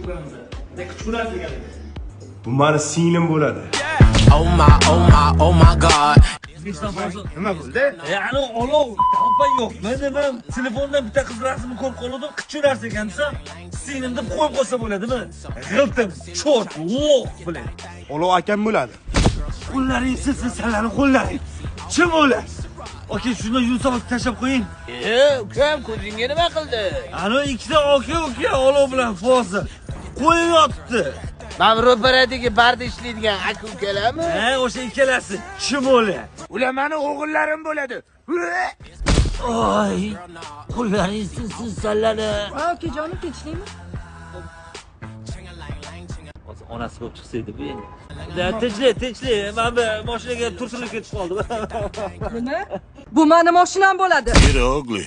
ko'ramiz. Lekin kuchlar degan. Bu meni singlim bo'ladi. Oh my god. Nima bo'ldi? Ya'ni olov topay yo'q. Men telefondan bitta qiz rasmini ko'rib qoldim, qichurarsa ekan desa, singlim deb qo'yib qo'ysa bo'ladimi? G'iltim, cho't, lo'q bilan. Olov akam bo'ladi. Qo'llaring silsilani qo'llaring. Kim o'lar? Oke, shunda Yunusobod tashlab qo'ying. Ukam ko'zingga nima qildi? Ana ikkita oka olov bilan fozi. Qo'yib yotibdi. Men ro'paradagi barda ishlaydigan aka-ukalarmi? O'sha ikkalasi. Kim o'lar? Ular meni o'g'illarim bo'ladi. Oy, qo'llaring silsilani. Okajonim tinchlikmi? Onasi bo'lib chiqsaydi bu endi. Tinchlik. Men bu mashinaga turtirib ketib qoldim. Nima? Bu meni mashinam bo'ladi. Get ugly.